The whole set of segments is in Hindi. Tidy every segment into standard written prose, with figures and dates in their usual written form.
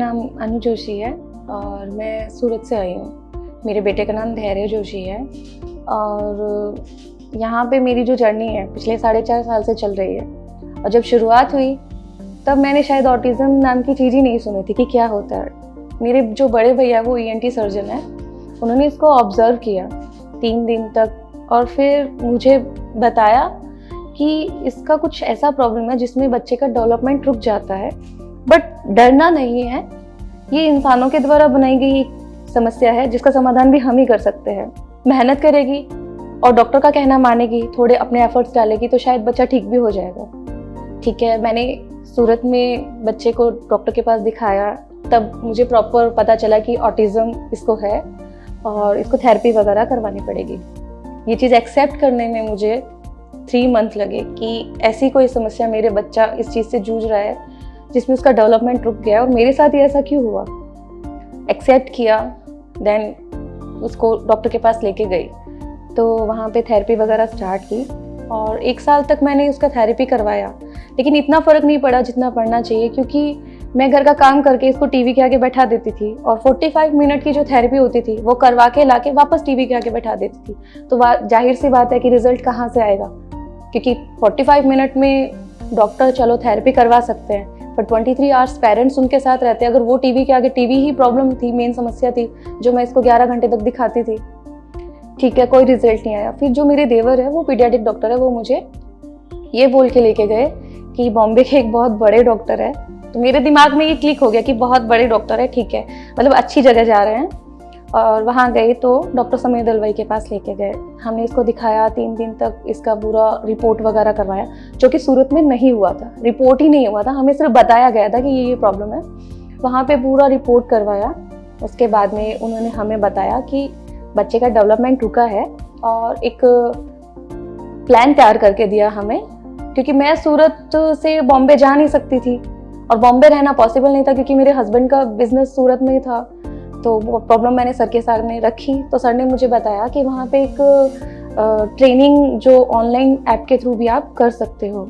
नाम अनु जोशी है और मैं सूरत से आई हूँ। मेरे बेटे का नाम धैर्य जोशी है और यहाँ पे मेरी जो जर्नी है पिछले 4.5 साल से चल रही है। और जब शुरुआत हुई तब मैंने शायद ऑटिज़म नाम की चीज़ ही नहीं सुनी थी कि क्या होता है। मेरे जो बड़े भैया वो ENT सर्जन है, उन्होंने इसको ऑब्ज़र्व किया 3 दिन तक और फिर मुझे बताया कि इसका कुछ ऐसा प्रॉब्लम है जिसमें बच्चे का डेवलपमेंट रुक जाता है। बट डरना नहीं है, ये इंसानों के द्वारा बनाई गई एक समस्या है जिसका समाधान भी हम ही कर सकते हैं। मेहनत करेगी और डॉक्टर का कहना मानेगी, थोड़े अपने एफर्ट्स डालेगी तो शायद बच्चा ठीक भी हो जाएगा। ठीक है, मैंने सूरत में बच्चे को डॉक्टर के पास दिखाया, तब मुझे प्रॉपर पता चला कि ऑटिज़म इसको है और इसको थेरेपी वगैरह करवानी पड़ेगी। ये चीज़ एक्सेप्ट करने में मुझे 3 मंथ लगे कि ऐसी कोई समस्या मेरे बच्चा इस चीज़ से जूझ रहा है जिसमें उसका डेवलपमेंट रुक गया और मेरे साथ ही ऐसा क्यों हुआ। एक्सेप्ट किया, देन उसको डॉक्टर के पास लेके गई तो वहाँ पे थेरेपी वगैरह स्टार्ट की और 1 साल तक मैंने उसका थेरेपी करवाया। लेकिन इतना फ़र्क नहीं पड़ा जितना पड़ना चाहिए, क्योंकि मैं घर का काम करके इसको टीवी के आगे बैठा देती थी और 45 मिनट की जो थेरेपी होती थी वो करवा के लाके वापस टीवी के आगे बैठा देती थी। तो जाहिर सी बात है कि रिजल्ट कहाँ से आएगा, क्योंकि 45 मिनट में डॉक्टर चलो थेरेपी करवा सकते हैं पर 23 आवर्स पेरेंट्स उनके साथ रहते हैं। अगर वो टीवी के आगे, टीवी ही प्रॉब्लम थी, मेन समस्या थी जो मैं इसको 11 घंटे तक दिखाती थी। ठीक है, कोई रिजल्ट नहीं आया। फिर जो मेरे देवर है वो पीडियाट्रिक डॉक्टर है, वो मुझे ये बोल के लेके गए कि बॉम्बे के एक बहुत बड़े डॉक्टर है। तो मेरे दिमाग में ये क्लिक हो गया कि बहुत बड़े डॉक्टर है, ठीक है, मतलब अच्छी जगह जा रहे हैं। और वहाँ गए तो डॉक्टर समीर दलवाई के पास लेके गए। हमने इसको दिखाया, 3 दिन तक इसका पूरा रिपोर्ट वगैरह करवाया, जो कि सूरत में नहीं हुआ था। रिपोर्ट ही नहीं हुआ था, हमें सिर्फ बताया गया था कि ये प्रॉब्लम है। वहाँ पे पूरा रिपोर्ट करवाया। उसके बाद में उन्होंने हमें बताया कि बच्चे का डेवलपमेंट रुका है और एक प्लान तैयार करके दिया हमें, क्योंकि मैं सूरत से बॉम्बे जा नहीं सकती थी और बॉम्बे रहना पॉसिबल नहीं था क्योंकि मेरे हस्बैंड का बिजनेस सूरत में ही था। तो वो प्रॉब्लम मैंने सर के सामने रखी तो सर ने मुझे बताया कि वहाँ पे एक ट्रेनिंग जो ऑनलाइन ऐप के थ्रू भी आप कर सकते हो।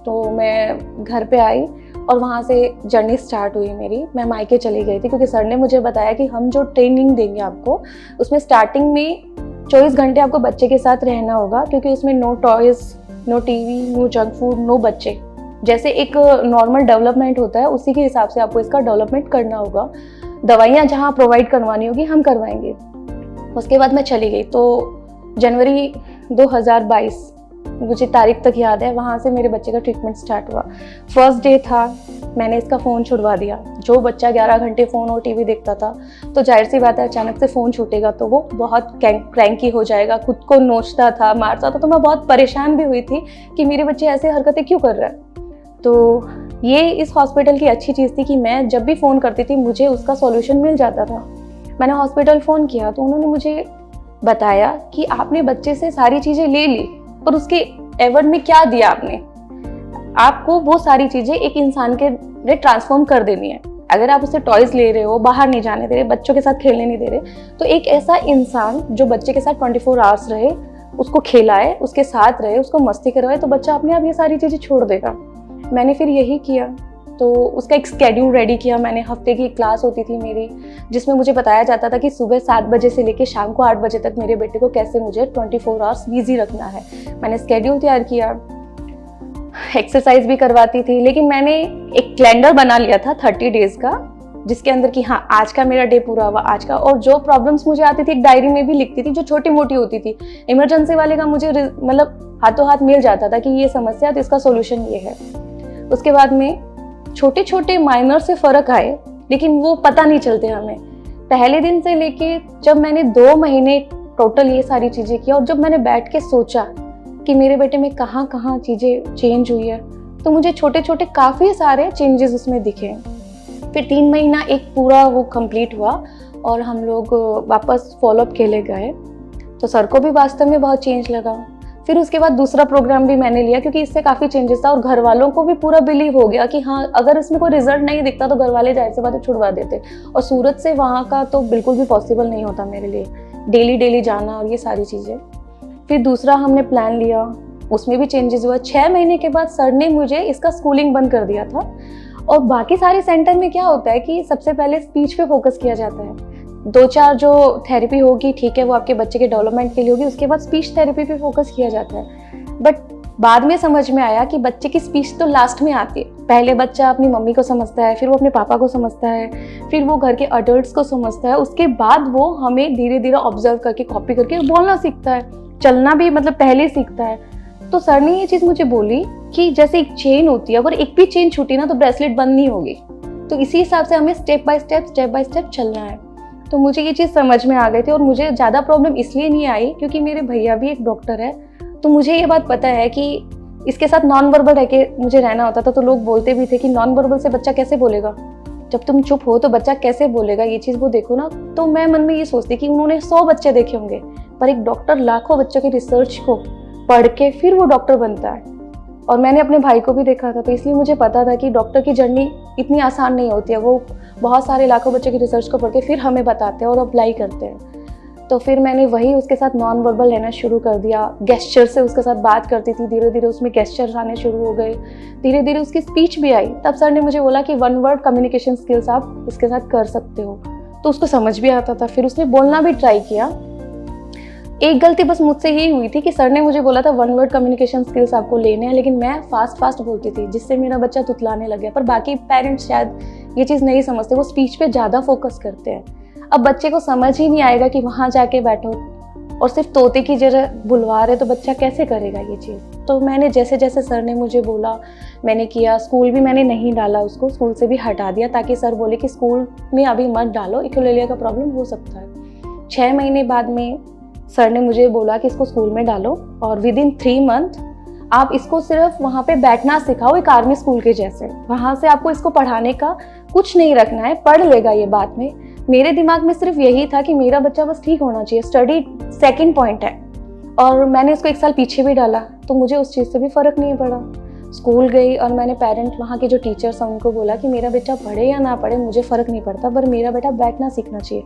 तो मैं घर पे आई और वहाँ से जर्नी स्टार्ट हुई मेरी। मैं मायके चली गई थी क्योंकि सर ने मुझे बताया कि हम जो ट्रेनिंग देंगे आपको, उसमें स्टार्टिंग में 24 घंटे आपको बच्चे के साथ रहना होगा, क्योंकि उसमें no toys, no TV, no junk food, no बच्चे। जैसे एक नॉर्मल डेवलपमेंट होता है उसी के हिसाब से आपको इसका डेवलपमेंट करना होगा। दवाइयाँ जहाँ प्रोवाइड करवानी होगी हम करवाएंगे। उसके बाद मैं चली गई तो जनवरी 2022 मुझे तारीख तक याद है, वहाँ से मेरे बच्चे का ट्रीटमेंट स्टार्ट हुआ। फर्स्ट डे था, मैंने इसका फ़ोन छुड़वा दिया। जो बच्चा 11 घंटे फ़ोन और टीवी देखता था तो जाहिर सी बात है अचानक से फ़ोन छूटेगा तो वो बहुत क्रैंकी हो जाएगा, खुद को नोचता था, मारता था। तो मैं बहुत परेशान भी हुई थी कि मेरे बच्चे ऐसे हरकतें क्यों कर रहे हैं। तो ये इस हॉस्पिटल की अच्छी चीज़ थी कि मैं जब भी फ़ोन करती थी मुझे उसका सॉल्यूशन मिल जाता था। मैंने हॉस्पिटल फ़ोन किया तो उन्होंने मुझे बताया कि आपने बच्चे से सारी चीज़ें ले ली पर उसके एवज में क्या दिया आपने, आपको वो सारी चीज़ें एक इंसान के लिए ट्रांसफॉर्म कर देनी है। अगर आप उससे टॉयज़ ले रहे हो, बाहर नहीं जाने दे रहे, बच्चों के साथ खेलने नहीं दे रहे, तो एक ऐसा इंसान जो बच्चे के साथ 24 आवर्स रहे, उसको खिलाए, उसके साथ रहे, उसको मस्ती करवाए, तो बच्चा अपने आप ये सारी चीज़ें छोड़ देगा। मैंने फिर यही किया। तो उसका एक स्केड्यूल रेडी किया मैंने। हफ्ते की क्लास होती थी मेरी, जिसमें मुझे बताया जाता था कि सुबह 7 बजे से लेकर शाम को 8 बजे तक मेरे बेटे को कैसे मुझे 24 आवर्स बिजी रखना है। मैंने स्केड्यूल तैयार किया, एक्सरसाइज भी करवाती थी। लेकिन मैंने एक कैलेंडर बना लिया था 30 डेज का, जिसके अंदर कि हाँ आज का मेरा डे पूरा हुआ आज का। और जो प्रॉब्लम्स मुझे आती थी एक डायरी में भी लिखती थी, जो छोटी मोटी होती थी। इमरजेंसी वाले का मुझे मतलब हाथों हाथ मिल जाता था कि ये समस्या तो इसका सोल्यूशन ये है। उसके बाद में छोटे छोटे माइनर से फ़र्क आए, लेकिन वो पता नहीं चलते हमें। पहले दिन से लेके जब मैंने 2 महीने टोटल ये सारी चीज़ें किया और जब मैंने बैठ के सोचा कि मेरे बेटे में कहाँ कहाँ चीज़ें चेंज हुई है, तो मुझे छोटे छोटे काफ़ी सारे चेंजेस उसमें दिखे। फिर 3 महीना एक पूरा वो कंप्लीट हुआ और हम लोग वापस फॉलोअप के लिए गए तो सर को भी वास्तव में बहुत चेंज लगा। फिर उसके बाद दूसरा प्रोग्राम भी मैंने लिया क्योंकि इससे काफ़ी चेंजेस था और घर वालों को भी पूरा बिलीव हो गया कि हाँ अगर इसमें कोई रिजल्ट नहीं दिखता तो घर वाले जाहिर सी बात है छुड़वा देते। और सूरत से वहाँ का तो बिल्कुल भी पॉसिबल नहीं होता मेरे लिए, डेली जाना और ये सारी चीज़ें। फिर दूसरा हमने प्लान लिया, उसमें भी चेंजेस हुआ। 6 महीने के बाद सर ने मुझे इसका स्कूलिंग बंद कर दिया था और बाकी सारे सेंटर में क्या होता है कि सबसे पहले स्पीच पे फोकस किया जाता है, 2-4 जो थेरेपी होगी ठीक है वो आपके बच्चे के डेवलपमेंट के लिए होगी, उसके बाद स्पीच थेरेपी पे फोकस किया जाता है। बट बाद में समझ में आया कि बच्चे की स्पीच तो लास्ट में आती है। पहले बच्चा अपनी मम्मी को समझता है, फिर वो अपने पापा को समझता है, फिर वो घर के अडल्ट्स को समझता है, उसके बाद वो हमें धीरे धीरे ऑब्जर्व करके कॉपी करके बोलना सीखता है, चलना भी मतलब पहले सीखता है। तो सर ने ये चीज़ मुझे बोली कि जैसे एक चेन होती है, अगर एक भी चेन छूटी ना तो ब्रेसलेट बंद नहीं होगी, तो इसी हिसाब से हमें स्टेप बाय स्टेप चलना है। तो मुझे ये चीज़ समझ में आ गई थी और मुझे ज़्यादा प्रॉब्लम इसलिए नहीं आई क्योंकि मेरे भैया भी एक डॉक्टर है, तो मुझे ये बात पता है कि इसके साथ नॉन वर्बल रह के मुझे रहना होता था। तो लोग बोलते भी थे कि नॉन वर्बल से बच्चा कैसे बोलेगा, जब तुम चुप हो तो बच्चा कैसे बोलेगा, ये चीज़ वो देखो ना। तो मैं मन में ये सोचती कि उन्होंने 100 बच्चे देखे होंगे, पर एक डॉक्टर लाखों बच्चों की रिसर्च को पढ़ के फिर वो डॉक्टर बनता है। और मैंने अपने भाई को भी देखा था, तो इसलिए मुझे पता था कि डॉक्टर की जर्नी इतनी आसान नहीं होती है। वो बहुत सारे लाखों बच्चों की रिसर्च को पढ़ के फिर हमें बताते हैं और अप्लाई करते हैं। तो फिर मैंने वही उसके साथ नॉन वर्बल लेना शुरू कर दिया, गेस्चर से उसके साथ बात करती थी, धीरे धीरे उसमें गेस्चर्स आने शुरू हो गए, धीरे धीरे उसकी स्पीच भी आई। तब सर ने मुझे बोला कि 1 वर्ड कम्युनिकेशन स्किल्स आप इसके साथ कर सकते हो, तो उसको समझ भी आता था। फिर उसने बोलना भी ट्राई किया। एक गलती बस मुझसे यही हुई थी कि सर ने मुझे बोला था 1 वर्ड कम्युनिकेशन स्किल्स आपको लेने हैं, लेकिन मैं फास्ट बोलती थी, जिससे मेरा बच्चा तुतलाने लग गया। पर बाकी पेरेंट्स शायद ये चीज़ नहीं समझते, वो स्पीच पे ज़्यादा फोकस करते हैं। अब बच्चे को समझ ही नहीं आएगा कि वहाँ जाके बैठो और सिर्फ तोते की जगह बुलवा रहे, तो बच्चा कैसे करेगा ये चीज़। तो मैंने जैसे जैसे सर ने मुझे बोला मैंने किया। स्कूल भी मैंने नहीं डाला उसको, स्कूल से भी हटा दिया, ताकि सर बोले कि स्कूल में अभी मत डालो, इकोलेलिया का प्रॉब्लम हो सकता है। 6 महीने बाद में सर ने मुझे बोला कि इसको स्कूल में डालो और विदिन 3 मंथ आप इसको सिर्फ वहाँ पे बैठना सिखाओ, एक आर्मी स्कूल के जैसे। वहाँ से आपको इसको पढ़ाने का कुछ नहीं रखना है, पढ़ लेगा ये बाद में। मेरे दिमाग में सिर्फ यही था कि मेरा बच्चा बस ठीक होना चाहिए, स्टडी सेकंड पॉइंट है। और मैंने इसको 1 साल पीछे भी डाला, तो मुझे उस चीज़ से भी फ़र्क नहीं पड़ा। स्कूल गई और मैंने पेरेंट, वहाँ के जो टीचर्स हैं उनको बोला कि मेरा बेटा पढ़े या ना पढ़े मुझे फ़र्क नहीं पड़ता, पर मेरा बेटा बैठना सीखना चाहिए।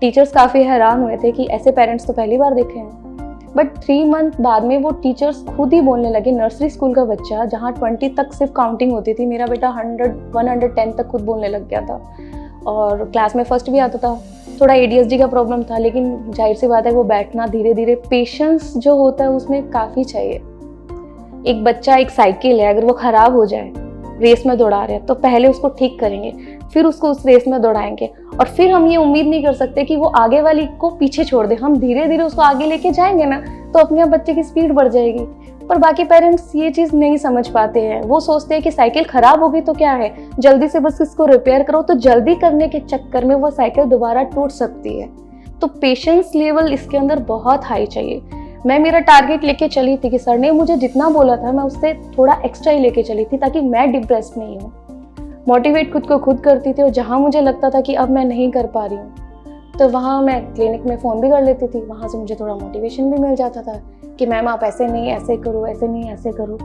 टीचर्स काफ़ी हैरान हुए थे कि ऐसे पेरेंट्स तो पहली बार देखे हैं। बट 3 मंथ बाद में वो टीचर्स खुद ही बोलने लगे। नर्सरी स्कूल का बच्चा जहाँ 20 तक सिर्फ काउंटिंग होती थी, मेरा बेटा 110 तक खुद बोलने लग गया था और क्लास में फर्स्ट भी आता था। थोड़ा ADHD का प्रॉब्लम था, लेकिन जाहिर सी बात है वो बैठना धीरे धीरे, पेशेंस जो होता है उसमें काफ़ी चाहिए। एक बच्चा, एक साइकिल है, अगर वो ख़राब हो जाए, रेस में दौड़ा रहे हैं, तो पहले उसको ठीक करेंगे, फिर उसको उस रेस में दौड़ाएंगे और फिर हम ये उम्मीद नहीं कर सकते कि वो आगे वाली को पीछे छोड़ दे। हम धीरे धीरे उसको आगे लेके जाएंगे ना, तो अपने आप बच्चे की स्पीड बढ़ जाएगी। पर बाकी पेरेंट्स ये चीज़ नहीं समझ पाते हैं। वो सोचते हैं कि साइकिल खराब होगी तो क्या है, जल्दी से बस इसको रिपेयर करो। तो जल्दी करने के चक्कर में वो साइकिल दोबारा टूट सकती है। तो पेशेंस लेवल इसके अंदर बहुत हाई चाहिए। मैं मेरा टारगेट लेके चली थी कि सर ने मुझे जितना बोला था मैं उससे थोड़ा एक्स्ट्रा ही लेके चली थी, ताकि मैं डिप्रेस नहीं हूँ। मोटिवेट खुद को खुद करती थी, और जहाँ मुझे लगता था कि अब मैं नहीं कर पा रही हूँ, तो वहाँ मैं क्लिनिक में फ़ोन भी कर लेती थी। वहाँ से मुझे थोड़ा मोटिवेशन भी मिल जाता था कि मैम आप ऐसे नहीं ऐसे करो, ऐसे नहीं ऐसे करो।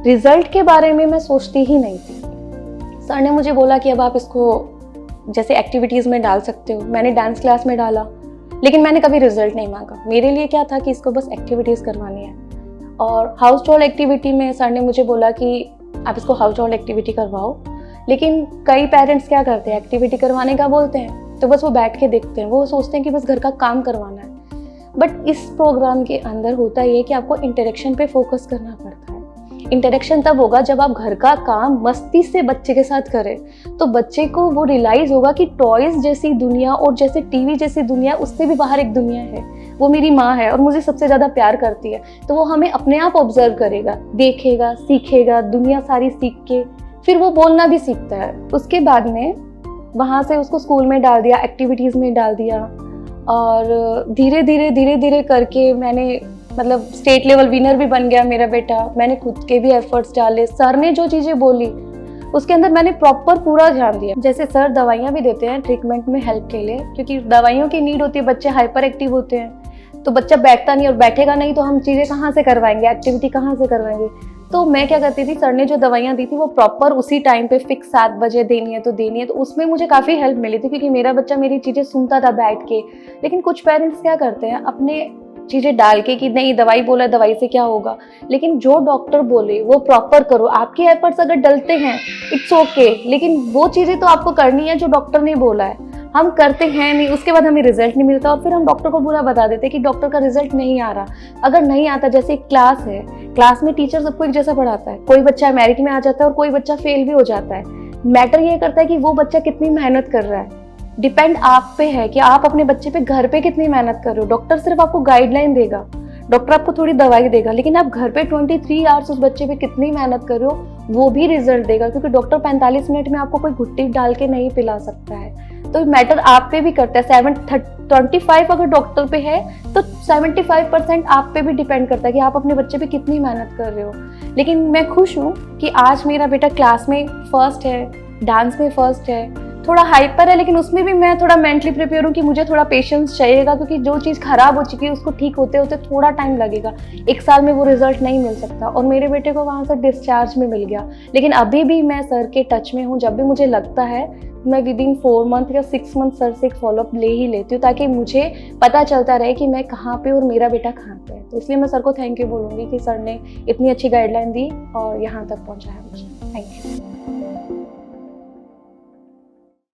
रिजल्ट के बारे में मैं सोचती ही नहीं थी। सर ने मुझे बोला कि अब आप इसको जैसे एक्टिविटीज़ में डाल सकते हो। मैंने डांस क्लास में डाला, लेकिन मैंने कभी रिजल्ट नहीं मांगा। मेरे लिए क्या था कि इसको बस एक्टिविटीज़ करवानी है। और हाउस होल्ड एक्टिविटी में सर ने मुझे बोला कि आप इसको हाउस होल्ड एक्टिविटी करवाओ। लेकिन कई पेरेंट्स क्या करते हैं, एक्टिविटी करवाने का बोलते हैं तो बस वो बैठ के देखते हैं, वो सोचते हैं कि बस घर का काम करवाना है। बट इस प्रोग्राम के अंदर होता ये कि आपको इंटरेक्शन पे फोकस करना पड़ता है। इंटरेक्शन तब होगा जब आप घर का काम मस्ती से बच्चे के साथ करें, तो बच्चे को वो रियलाइज होगा कि टॉयज जैसी दुनिया और जैसे टीवी जैसी दुनिया, उससे भी बाहर एक दुनिया है। वो मेरी माँ है और मुझे सबसे ज़्यादा प्यार करती है, तो वो हमें अपने आप ऑब्जर्व करेगा, देखेगा, सीखेगा, दुनिया सारी सीख के फिर वो बोलना भी सीखता है। उसके बाद में वहाँ से उसको स्कूल में डाल दिया, एक्टिविटीज़ में डाल दिया, और धीरे धीरे करके मैंने मतलब स्टेट लेवल विनर भी बन गया मेरा बेटा। मैंने खुद के भी एफर्ट्स डाले। सर ने जो चीज़ें बोली उसके अंदर मैंने प्रॉपर पूरा ध्यान दिया। जैसे सर दवाइयाँ भी देते हैं ट्रीटमेंट में हेल्प के लिए, क्योंकि दवाइयों की नीड होती है। बच्चे हाइपर एक्टिव होते हैं, तो बच्चा बैठता नहीं, और बैठेगा नहीं तो हम चीज़ें कहाँ से करवाएंगे, एक्टिविटी कहाँ से करवाएंगे। तो मैं क्या करती थी, सर ने जो दवाइयाँ दी थी वो प्रॉपर उसी टाइम पे फिक्स 7 बजे देनी है तो देनी है। तो उसमें मुझे काफ़ी हेल्प मिली थी, क्योंकि मेरा बच्चा मेरी चीज़ें सुनता था बैठ के। लेकिन कुछ पेरेंट्स क्या करते हैं, अपने चीज़ें डाल के कि नहीं दवाई बोला है, दवाई से क्या होगा, लेकिन जो डॉक्टर बोले वो प्रॉपर करो। आपके एफर्ट्स अगर डलते हैं इट्स ओके, लेकिन वो चीज़ें तो आपको करनी है जो डॉक्टर ने बोला है। हम करते हैं नहीं, उसके बाद हमें रिजल्ट नहीं मिलता और फिर हम डॉक्टर को बुरा बता देते कि डॉक्टर का रिजल्ट नहीं आ रहा। अगर नहीं आता, जैसे एक क्लास है, क्लास में टीचर सबको एक जैसा पढ़ाता है, कोई बच्चा मेरिट में आ जाता है और कोई बच्चा फेल भी हो जाता है। मैटर ये करता है कि वो बच्चा कितनी मेहनत कर रहा है। डिपेंड आप पे है कि आप अपने बच्चे पे घर पे कितनी मेहनत कर रहे हो। डॉक्टर सिर्फ आपको गाइडलाइन देगा, डॉक्टर आपको थोड़ी दवाई देगा, लेकिन आप घर पे 23 आवर्स उस बच्चे पे कितनी मेहनत कर रहे हो वो भी रिजल्ट देगा, क्योंकि डॉक्टर 45 मिनट में आपको कोई घुट्टी डाल के नहीं पिला सकता है। तो मैटर आप पे भी करता है। 25 अगर डॉक्टर पे है तो 75% आप पे भी डिपेंड करता है कि आप अपने बच्चे पे कितनी मेहनत कर रहे हो। लेकिन मैं खुश हूँ कि आज मेरा बेटा क्लास में फर्स्ट है, डांस में फर्स्ट है, थोड़ा हाइपर है, लेकिन उसमें भी मैं थोड़ा मेंटली प्रिपेयर हूँ कि मुझे थोड़ा पेशेंस चाहिएगा, क्योंकि जो चीज़ खराब हो चुकी है उसको ठीक होते होते थोड़ा टाइम लगेगा। 1 साल में वो रिजल्ट नहीं मिल सकता। और मेरे बेटे को वहाँ से डिस्चार्ज में मिल गया, लेकिन अभी भी मैं सर के टच में हूँ। जब भी मुझे लगता है मैं विदिन 4 मंथ या 6 मंथ सर से एक फॉलोअप ले ही लेती हूँ, ताकि मुझे पता चलता रहे कि मैं कहाँ पे और मेरा बेटा कहाँ पे है। तो इसलिए मैं सर को थैंक यू बोलूँगी कि सर ने इतनी अच्छी गाइडलाइन दी और यहाँ तक पहुँचाया मुझे। Thank you.